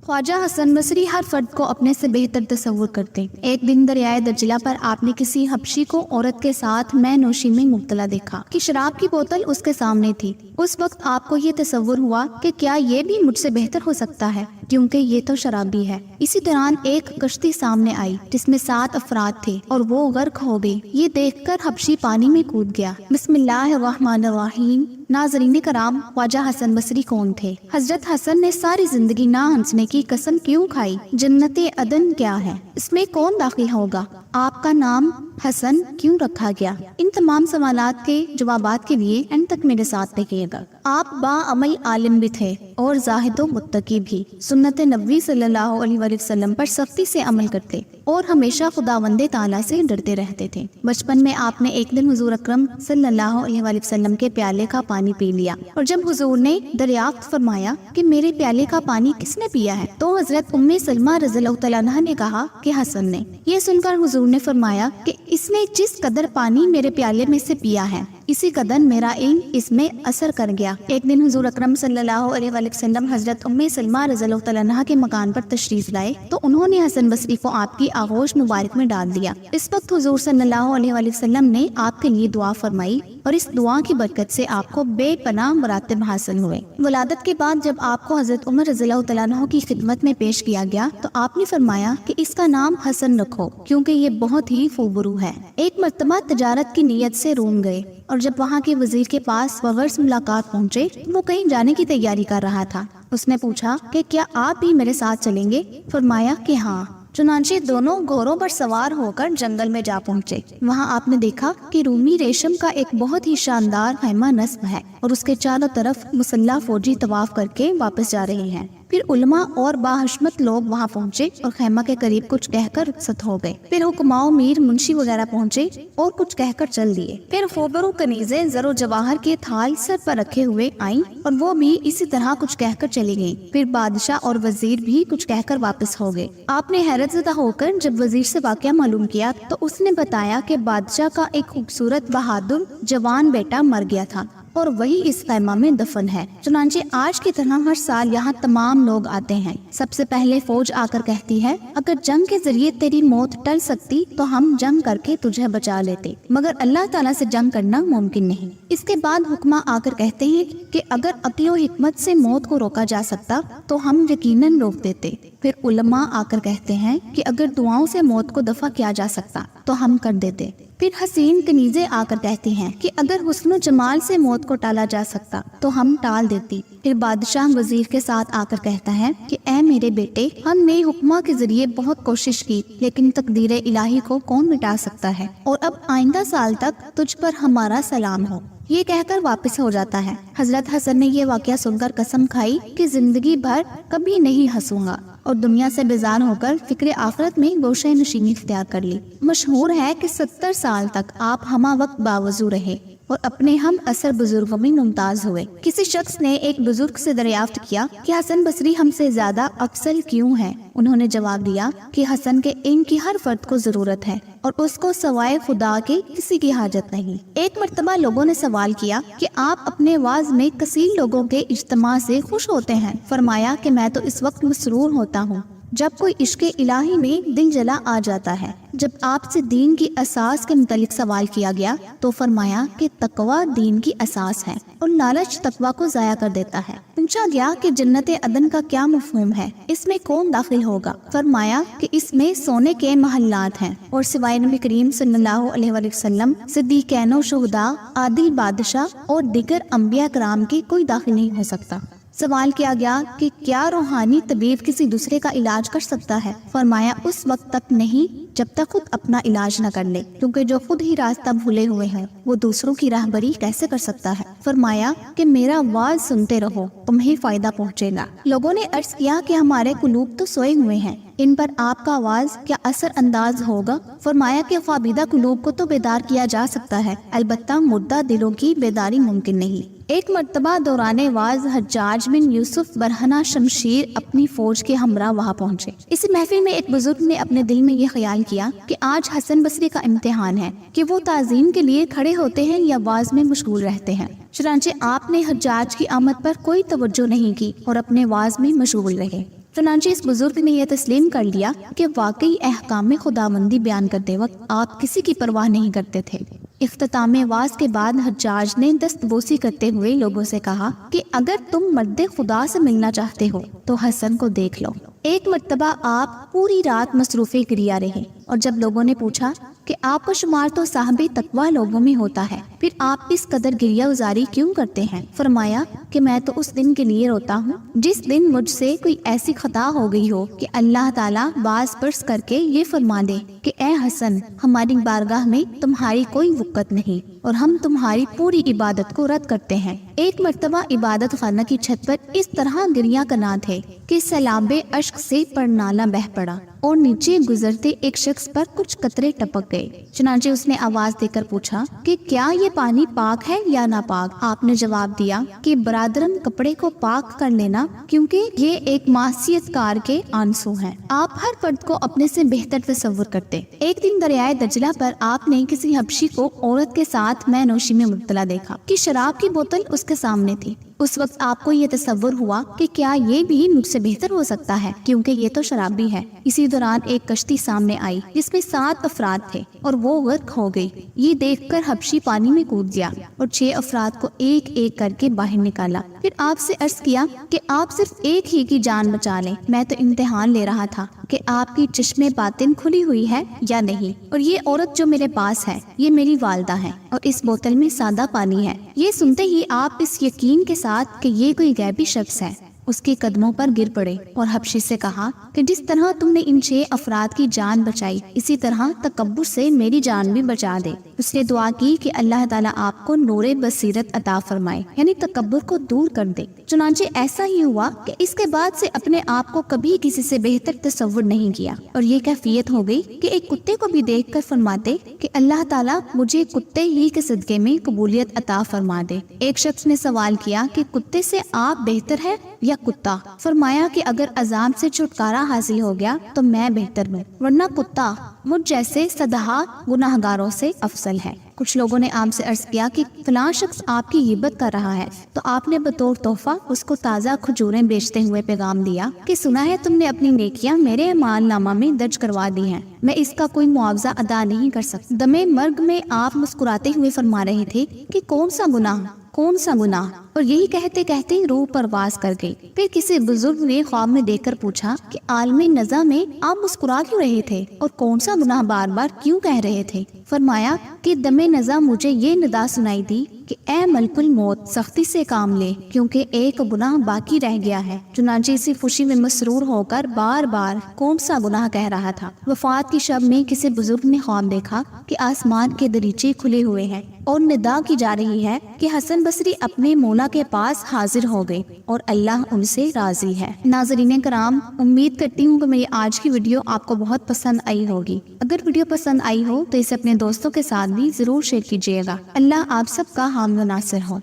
ख्वाजा हसन बसरी हर फर्द को अपने से बेहतर तस्वुर करते। एक दिन दरियाए दजला पर आपने किसी हबशी को औरत के साथ मैं नोशी में मुब्तला देखा कि शराब की बोतल उसके सामने थी। उस वक्त आपको ये तस्वुर हुआ कि क्या ये भी मुझसे बेहतर हो सकता है, क्योंकि ये तो शराबी है। इसी दौरान एक कश्ती सामने आई जिसमें 7 अफराद थे और वो गर्क हो गई। ये देखकर हबशी पानी में कूद गया। बिस्मिल्लाहिर्रहमानिर्रहीम। नाज़रीन कराम, ख्वाजा हसन बसरी कौन थे? हजरत हसन ने सारी जिंदगी ना हंसने की कसम क्यों खाई? जन्नते अदन क्या है? इसमें कौन दाखिल होगा? आपका नाम हसन क्यों रखा गया? इन तमाम सवालात के जवाबात के लिए एंड तक मेरे साथ रहिएगा। आप बाअमल आलिम भी थे और जाहिदो मुत्तकी भी। सुन्नत नबी सल्लल्लाहु अलैहि वसल्लम पर सख्ती से अमल करते और हमेशा खुदावंदे ताला से डरते रहते थे। बचपन में आपने एक दिन हुजूर अकरम सल्लल्लाहु अलैहि वसल्लम के प्याले का पानी पी लिया और जब हुजूर ने दरियाफ्त फरमाया कि मेरे प्याले का पानी किसने पिया है, तो हजरत उम्मे सलमा रज़ियल्लाहु तआला अन्हा ने कहा कि हसन ने। ये सुनकर हुजूर ने फरमाया कि इसने जिस कदर पानी मेरे प्याले में से पिया है, इसी कदर मेरा इल्म इसमें असर कर गया। एक दिन हुजूर अकरम सल्लल्लाहु अलैहि वसल्लम हजरत उम्मे सलमा रज़ियल्लाहु तआला अन्हा के मकान पर तशरीफ लाए तो उन्होंने हसन बसरी को आपकी आगोश मुबारक में डाल दिया। इस वक्त हुजूर सल्लल्लाहु अलैहि वसल्लम ने आपके लिए दुआ फरमाई और इस दुआ की बरकत से आपको बेपनाह मरातिब हासिल हुए। वलादत के बाद जब आपको हजरत उमर रज़ियल्लाहु तआला अन्हु की खिदमत में पेश किया गया तो आपने फरमाया कि इसका नाम हसन रखो, क्योंकि ये बहुत ही खूबरू है। एक मर्तबा तजारत की नीयत से रोम गए और जब वहाँ के वजीर के पास बगैर मुलाकात पहुँचे, वो कहीं जाने की तैयारी कर रहा था। उसने पूछा कि क्या आप भी मेरे साथ चलेंगे? फरमाया कि हाँ। चुनांचे दोनों घोड़ों पर सवार होकर जंगल में जा पहुँचे। वहाँ आपने देखा कि रूमी रेशम का एक बहुत ही शानदार खैमा नस्ब है और उसके चारों तरफ मुसल्ला फौजी तवाफ करके वापस जा रहे हैं। फिर उलमा और बाहशमत लोग वहाँ पहुँचे और खैमा के करीब कुछ कहकर रुखसत हो गए। फिर हुक्माओ मीर मुंशी वगैरह पहुँचे और कुछ कहकर चल दिए। फिर खोबरो कनीजे जरो जवाहर के थाल सर पर रखे हुए आईं और वो भी इसी तरह कुछ कहकर चली गईं। फिर बादशाह और वजीर भी कुछ कहकर वापस हो गए। आपने हैरतज़दा होकर जब वजीर से वाक़या मालूम किया तो उसने बताया कि बादशाह का एक खूबसूरत बहादुर जवान बेटा मर गया था और वही इस खैमा में दफन है। चुनांचे आज की तरह हर साल यहाँ तमाम लोग आते हैं। सबसे पहले फौज आकर कहती है, अगर जंग के जरिए तेरी मौत टल सकती तो हम जंग करके तुझे बचा लेते, मगर अल्लाह ताला से जंग करना मुमकिन नहीं। इसके बाद हुक्मा आकर कहते हैं कि अगर अक्ल हिकमत से मौत को रोका जा सकता तो हम यकीनन रोक देते। फिर उलमा आकर कहते हैं कि अगर दुआओं से मौत को दफा किया जा सकता तो हम कर देते। फिर हसीन कनीजे आकर कहती हैं कि अगर हुस्न जमाल से मौत को टाला जा सकता तो हम टाल देती। फिर बादशाह वजीर के साथ आकर कहता है कि ए मेरे बेटे, हमने हुक्मा के जरिए बहुत कोशिश की, लेकिन तकदीर इलाही को कौन मिटा सकता है, और अब आइंदा साल तक तुझ पर हमारा सलाम हो। ये कहकर वापस हो जाता है। हजरत हसन ने ये वाकया सुनकर कसम खाई कि जिंदगी भर कभी नहीं हंसूंगा और दुनिया से बेजार होकर फिक्र आखिरत में गोशे नशीनी इख्तियार कर ली। मशहूर है कि 70 साल तक आप हमा वक्त बावजू रहे और अपने हम असर बुजुर्गों में मुमताज हुए। किसी शख्स ने एक बुजुर्ग से दरियाफ्त किया कि हसन बसरी हमसे ज्यादा अफसल क्यों है? उन्होंने जवाब दिया कि हसन के इल्म की हर फर्द को जरूरत है और उसको सवाए खुदा के किसी की हाजत नहीं। एक मर्तबा लोगों ने सवाल किया कि आप अपने वाज में कसीर लोगों के इज्तिमा से खुश होते हैं? फरमाया कि मैं तो इस वक्त मसरूर होता हूँ जब कोई इश्क़ इलाही में दिल जला आ जाता है। जब आपसे दीन की असास के मुतालिक सवाल किया गया तो फरमाया कि तकवा दीन की असास है और लालच तकवा को जाया कर देता है। पूछा गया कि जन्नते अदन का क्या मफहूम है, इसमें कौन दाखिल होगा? फरमाया कि इसमें सोने के महल्लात हैं और सिवाय नबी करीम सल्लल्लाहु अलैहि वसल्लम, सिद्दीक़ीन, शुहदा, आदिल बादशाह और दिगर अंबिया कराम के कोई दाखिल नहीं हो सकता। सवाल किया गया कि क्या रूहानी तबीब किसी दूसरे का इलाज कर सकता है? फरमाया उस वक्त तक नहीं जब तक खुद अपना इलाज न कर ले, क्योंकि जो खुद ही रास्ता भूले हुए हैं वो दूसरों की राहबरी कैसे कर सकता है? फरमाया कि मेरा वाज सुनते रहो, तुम्हें फायदा पहुँचेगा। लोगों ने अर्ज किया कि हमारे कुलूब तो सोए हुए हैं, इन पर आपका आवाज क्या असर अंदाज होगा? फरमाया कि ख्वाबीदा कुलूब को तो बेदार किया जा सकता है, अलबत्ता मुर्दा दिलों की बेदारी मुमकिन नहीं। एक मर्तबा दौराने वाज हज्जाज बिन यूसुफ बरहना शमशीर अपनी फौज के हमरा वहाँ पहुँचे। इस महफिल में एक बुजुर्ग ने अपने दिल में ये ख्याल किया कि आज हसन बसरी का इम्तिहान है कि वो ताज़ीम के लिए खड़े होते हैं या वाज में मशगूल रहते हैं। चुनांचे आपने हज्जाज की आमद पर कोई तवज्जो नहीं की और अपने वाज में मशगूल रहे। चुनांचे इस बुजुर्ग ने यह तस्लीम कर लिया कि वाकई अहकाम खुदाबंदी बयान करते वक्त आप किसी की परवाह नहीं करते थे। इख्तिताम आवाज़ के बाद हज्जाज ने दस्तबोसी करते हुए लोगों से कहा कि अगर तुम मर्द खुदा से मिलना चाहते हो तो हसन को देख लो। एक मर्तबा आप पूरी रात मसरूफ़े क्रिया रहे और जब लोगों ने पूछा कि आपका शुमार तो साहबे तकवा लोगों में होता है, फिर आप इस कदर गिरिया गुजारी क्यों करते हैं? फरमाया कि मैं तो उस दिन के लिए रोता हूँ जिस दिन मुझसे कोई ऐसी खता हो गई हो कि अल्लाह ताला बाज पर्स करके ये फरमा दे कि ए हसन, हमारी बारगाह में तुम्हारी कोई वक़्त नहीं और हम तुम्हारी पूरी इबादत को रद्द करते हैं। एक मर्तबा इबादत खाना की छत पर इस तरह गिरिया करना थे कि सैलाबे अश्क से परनाला बह पड़ा और नीचे गुजरते एक शख्स पर कुछ कतरे टपक गए। चुनांचे उसने आवाज देकर पूछा कि क्या ये पानी पाक है या नापाक? आपने जवाब दिया कि बरादरन, कपड़े को पाक कर लेना क्योंकि ये एक मासियतकार के आंसू हैं। आप हर फर्द को अपने से बेहतर तस्वुर करते। एक दिन दरियाए दजला पर आपने किसी हबशी को औरत के साथ मैनोशी में मुब्तला देखा कि शराब की बोतल उसके सामने थी। उस वक्त आपको ये तस्वुर हुआ कि क्या ये भी मुझसे बेहतर हो सकता है क्योंकि ये तो शराबी है। इसी दौरान एक कश्ती सामने आई जिसमें 7 अफराद थे और वो गर्क हो गई। ये देखकर हबशी पानी में कूद गया और 6 अफराद को एक एक करके बाहर निकाला। फिर आपसे अर्ज किया कि आप सिर्फ एक ही की जान बचा लें। मैं तो इम्तिहान ले रहा था कि आपकी चश्मे बातिन खुली हुई है या नहीं। और ये औरत जो मेरे पास है ये मेरी वालदा है और इस बोतल में सादा पानी है। ये सुनते ही आप इस यकीन के साथ कि ये कोई गैबी शख्स है उसके कदमों पर गिर पड़े और हबशी से कहा कि जिस तरह तुमने इन 6 अफराद की जान बचाई इसी तरह तकब्बुर से मेरी जान भी बचा दे। उसने दुआ की कि अल्लाह ताला आपको नूरे बसीरत अता फरमाए, यानी तकब्बुर को दूर कर दे। चुनांचे ऐसा ही हुआ कि इसके बाद से अपने आप को कभी किसी से बेहतर तस्वुर नहीं किया और ये कैफियत हो गई कि एक कुत्ते को भी देखकर फरमाते कि अल्लाह ताला मुझे कुत्ते ही के सदके में कबूलियत अता फरमा दे। एक शख्स ने सवाल किया कि कुत्ते से आप बेहतर है या कुत्ता? फरमाया कि अगर अजाब से छुटकारा हासिल हो गया तो मैं बेहतर हूँ, वरना कुत्ता मुझ जैसे सदहा गुनाहगारों से अफसल है। कुछ लोगों ने आपसे अर्ज किया कि फलां शख्स आपकी गिबत कर रहा है, तो आपने बतौर तोहफा उसको ताज़ा खजूरें बेचते हुए पैगाम दिया कि सुना है तुमने अपनी नेकियां मेरे अमाल नामा में दर्ज करवा दी हैं, मैं इसका कोई मुआवजा अदा नहीं कर सकता। दमे मर्ग में आप मुस्कुराते हुए फरमा रहे थे कि कौन सा गुनाह, और यही कहते कहते रूह परवास कर गई। फिर किसी बुजुर्ग ने ख्वाब में देखकर पूछा कि आलमी नज़ा में आप मुस्कुरा क्यों रहे थे और कौन सा गुनाह बार बार क्यों कह रहे थे? फरमाया कि दमे नज़ा मुझे ये निदा सुनाई दी कि ए मलकुल मौत, सख्ती से काम ले क्योंकि एक गुनाह बाकी रह गया है। चुनांचे इसी खुशी में मसरूर होकर बार बार कौन सा गुनाह कह रहा था। वफात की शब में किसी बुजुर्ग ने ख्वाब देखा कि आसमान के दरीचे खुले हुए हैं और निदा की जा रही है कि हसन बसरी अपने मौला के पास हाजिर हो गए और अल्लाह उनसे राजी है। नाज़रीन कराम, उम्मीद करती हूँ कि मेरी आज की वीडियो आपको बहुत पसंद आई होगी। अगर वीडियो पसंद आई हो तो इसे अपने दोस्तों के साथ भी जरूर शेयर कीजिएगा। अल्लाह आप सबका हामी व नासिर हो।